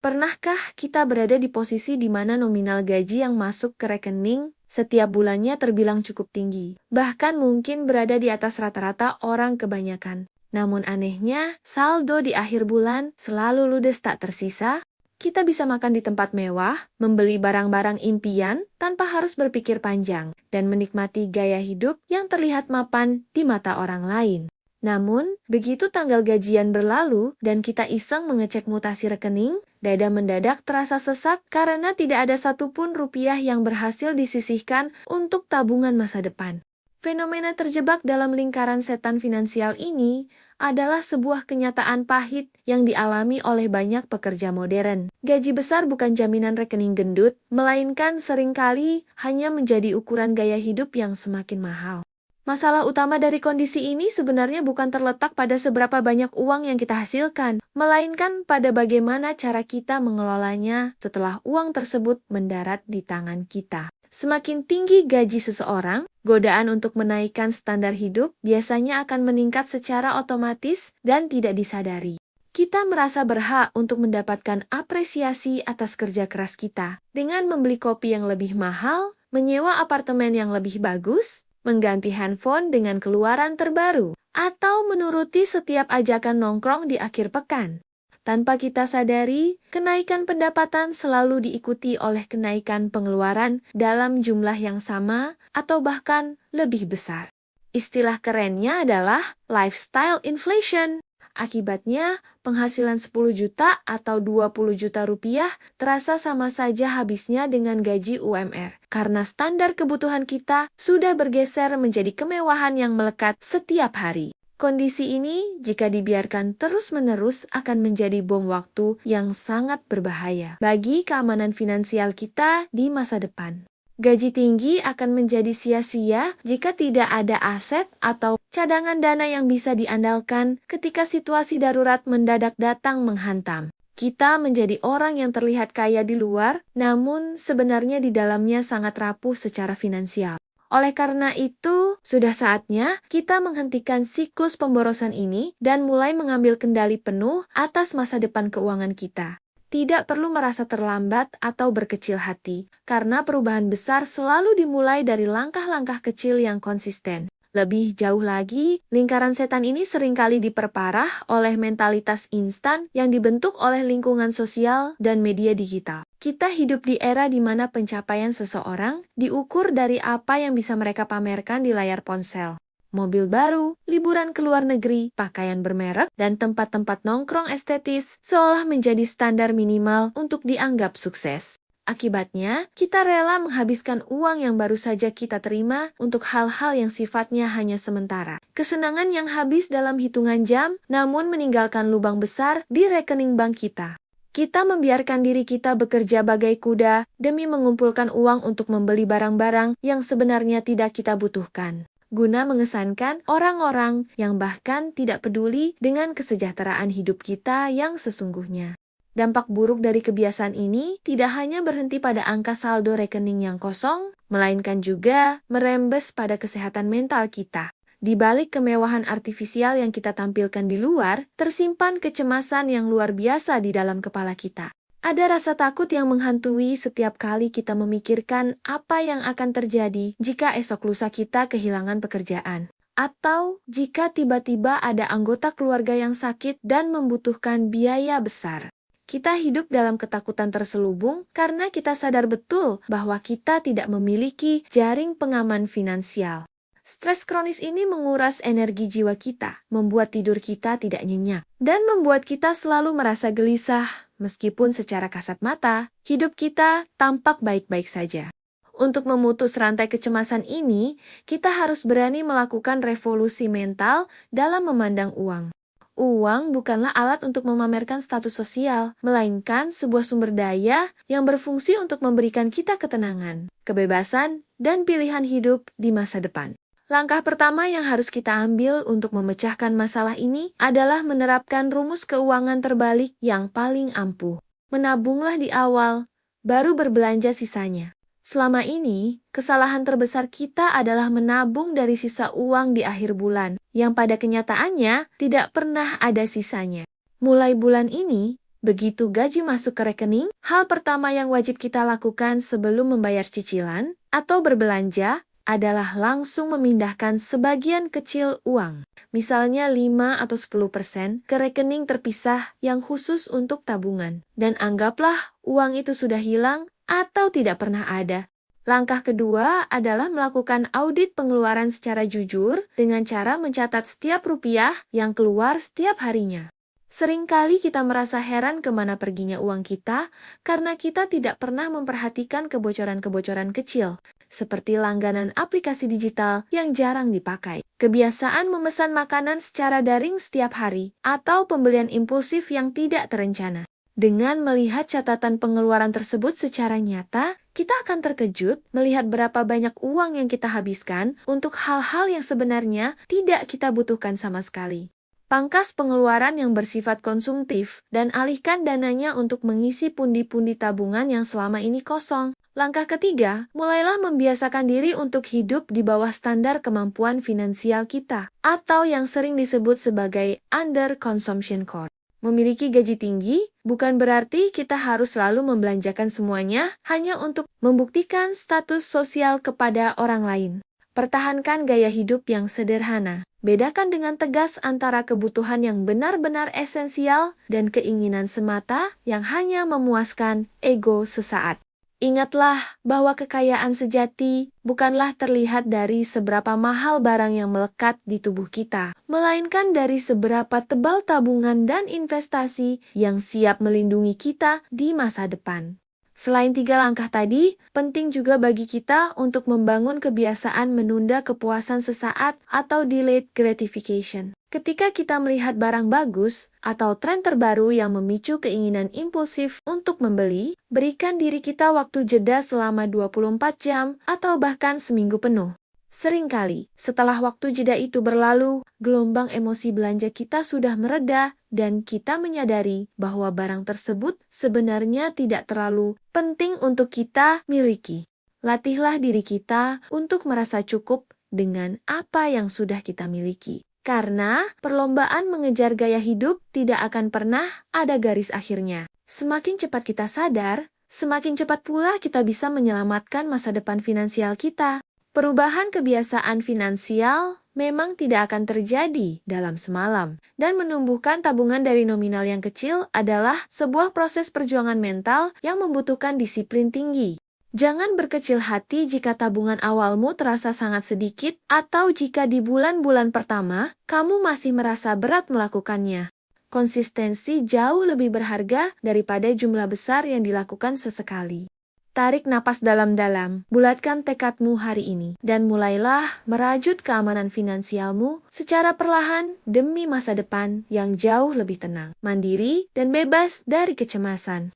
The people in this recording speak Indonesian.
Pernahkah kita berada di posisi di mana nominal gaji yang masuk ke rekening setiap bulannya terbilang cukup tinggi, bahkan mungkin berada di atas rata-rata orang kebanyakan? Namun anehnya, saldo di akhir bulan selalu ludes tak tersisa. Kita bisa makan di tempat mewah, membeli barang-barang impian tanpa harus berpikir panjang, dan menikmati gaya hidup yang terlihat mapan di mata orang lain. Namun, begitu tanggal gajian berlalu dan kita iseng mengecek mutasi rekening, dada mendadak terasa sesak karena tidak ada satupun rupiah yang berhasil disisihkan untuk tabungan masa depan. Fenomena terjebak dalam lingkaran setan finansial ini adalah sebuah kenyataan pahit yang dialami oleh banyak pekerja modern. Gaji besar bukan jaminan rekening gendut, melainkan seringkali hanya menjadi ukuran gaya hidup yang semakin mahal. Masalah utama dari kondisi ini sebenarnya bukan terletak pada seberapa banyak uang yang kita hasilkan, melainkan pada bagaimana cara kita mengelolanya setelah uang tersebut mendarat di tangan kita. Semakin tinggi gaji seseorang, godaan untuk menaikkan standar hidup biasanya akan meningkat secara otomatis dan tidak disadari. Kita merasa berhak untuk mendapatkan apresiasi atas kerja keras kita dengan membeli kopi yang lebih mahal, menyewa apartemen yang lebih bagus, mengganti handphone dengan keluaran terbaru, atau menuruti setiap ajakan nongkrong di akhir pekan. Tanpa kita sadari, kenaikan pendapatan selalu diikuti oleh kenaikan pengeluaran dalam jumlah yang sama atau bahkan lebih besar. Istilah kerennya adalah lifestyle inflation. Akibatnya, penghasilan 10 juta atau 20 juta rupiah terasa sama saja habisnya dengan gaji UMR. Karena standar kebutuhan kita sudah bergeser menjadi kemewahan yang melekat setiap hari. Kondisi ini, jika dibiarkan terus-menerus, akan menjadi bom waktu yang sangat berbahaya bagi keamanan finansial kita di masa depan. Gaji tinggi akan menjadi sia-sia jika tidak ada aset atau cadangan dana yang bisa diandalkan ketika situasi darurat mendadak datang menghantam. Kita menjadi orang yang terlihat kaya di luar, namun sebenarnya di dalamnya sangat rapuh secara finansial. Oleh karena itu, sudah saatnya kita menghentikan siklus pemborosan ini dan mulai mengambil kendali penuh atas masa depan keuangan kita. Tidak perlu merasa terlambat atau berkecil hati, karena perubahan besar selalu dimulai dari langkah-langkah kecil yang konsisten. Lebih jauh lagi, lingkaran setan ini seringkali diperparah oleh mentalitas instan yang dibentuk oleh lingkungan sosial dan media digital. Kita hidup di era di mana pencapaian seseorang diukur dari apa yang bisa mereka pamerkan di layar ponsel. Mobil baru, liburan ke luar negeri, pakaian bermerek, dan tempat-tempat nongkrong estetis seolah menjadi standar minimal untuk dianggap sukses. Akibatnya, kita rela menghabiskan uang yang baru saja kita terima untuk hal-hal yang sifatnya hanya sementara. Kesenangan yang habis dalam hitungan jam, namun meninggalkan lubang besar di rekening bank kita. Kita membiarkan diri kita bekerja bagai kuda demi mengumpulkan uang untuk membeli barang-barang yang sebenarnya tidak kita butuhkan, guna mengesankan orang-orang yang bahkan tidak peduli dengan kesejahteraan hidup kita yang sesungguhnya. Dampak buruk dari kebiasaan ini tidak hanya berhenti pada angka saldo rekening yang kosong, melainkan juga merembes pada kesehatan mental kita. Di balik kemewahan artifisial yang kita tampilkan di luar, tersimpan kecemasan yang luar biasa di dalam kepala kita. Ada rasa takut yang menghantui setiap kali kita memikirkan apa yang akan terjadi jika esok lusa kita kehilangan pekerjaan. Atau jika tiba-tiba ada anggota keluarga yang sakit dan membutuhkan biaya besar. Kita hidup dalam ketakutan terselubung karena kita sadar betul bahwa kita tidak memiliki jaring pengaman finansial. Stres kronis ini menguras energi jiwa kita, membuat tidur kita tidak nyenyak, dan membuat kita selalu merasa gelisah, meskipun secara kasat mata, hidup kita tampak baik-baik saja. Untuk memutus rantai kecemasan ini, kita harus berani melakukan revolusi mental dalam memandang uang. Uang bukanlah alat untuk memamerkan status sosial, melainkan sebuah sumber daya yang berfungsi untuk memberikan kita ketenangan, kebebasan, dan pilihan hidup di masa depan. Langkah pertama yang harus kita ambil untuk memecahkan masalah ini adalah menerapkan rumus keuangan terbalik yang paling ampuh. Menabunglah di awal, baru berbelanja sisanya. Selama ini, kesalahan terbesar kita adalah menabung dari sisa uang di akhir bulan, yang pada kenyataannya tidak pernah ada sisanya. Mulai bulan ini, Begitu gaji masuk ke rekening, hal pertama yang wajib kita lakukan sebelum membayar cicilan atau berbelanja adalah langsung memindahkan sebagian kecil uang, misalnya 5 atau 10% ke rekening terpisah yang khusus untuk tabungan. Dan anggaplah uang itu sudah hilang atau tidak pernah ada. Langkah kedua adalah melakukan audit pengeluaran secara jujur dengan cara mencatat setiap rupiah yang keluar setiap harinya. Seringkali kita merasa heran kemana perginya uang kita karena kita tidak pernah memperhatikan kebocoran-kebocoran kecil, seperti langganan aplikasi digital yang jarang dipakai, kebiasaan memesan makanan secara daring setiap hari, atau pembelian impulsif yang tidak terencana. Dengan melihat catatan pengeluaran tersebut secara nyata, kita akan terkejut melihat berapa banyak uang yang kita habiskan untuk hal-hal yang sebenarnya tidak kita butuhkan sama sekali. Pangkas pengeluaran yang bersifat konsumtif dan alihkan dananya untuk mengisi pundi-pundi tabungan yang selama ini kosong. Langkah ketiga, mulailah membiasakan diri untuk hidup di bawah standar kemampuan finansial kita, atau yang sering disebut sebagai under consumption cost. Memiliki gaji tinggi bukan berarti kita harus selalu membelanjakan semuanya hanya untuk membuktikan status sosial kepada orang lain. Pertahankan gaya hidup yang sederhana. Bedakan dengan tegas antara kebutuhan yang benar-benar esensial dan keinginan semata yang hanya memuaskan ego sesaat. Ingatlah bahwa kekayaan sejati bukanlah terlihat dari seberapa mahal barang yang melekat di tubuh kita, melainkan dari seberapa tebal tabungan dan investasi yang siap melindungi kita di masa depan. Selain 3 langkah tadi, penting juga bagi kita untuk membangun kebiasaan menunda kepuasan sesaat atau delayed gratification. Ketika kita melihat barang bagus atau tren terbaru yang memicu keinginan impulsif untuk membeli, berikan diri kita waktu jeda selama 24 jam atau bahkan seminggu penuh. Seringkali, setelah waktu jeda itu berlalu, gelombang emosi belanja kita sudah mereda dan kita menyadari bahwa barang tersebut sebenarnya tidak terlalu penting untuk kita miliki. Latihlah diri kita untuk merasa cukup dengan apa yang sudah kita miliki. Karena perlombaan mengejar gaya hidup tidak akan pernah ada garis akhirnya. Semakin cepat kita sadar, semakin cepat pula kita bisa menyelamatkan masa depan finansial kita. Perubahan kebiasaan finansial memang tidak akan terjadi dalam semalam, dan menumbuhkan tabungan dari nominal yang kecil adalah sebuah proses perjuangan mental yang membutuhkan disiplin tinggi. Jangan berkecil hati jika tabungan awalmu terasa sangat sedikit atau jika di bulan-bulan pertama kamu masih merasa berat melakukannya. Konsistensi jauh lebih berharga daripada jumlah besar yang dilakukan sesekali. Tarik napas dalam-dalam, bulatkan tekadmu hari ini, dan mulailah merajut keamanan finansialmu secara perlahan demi masa depan yang jauh lebih tenang, mandiri, dan bebas dari kecemasan.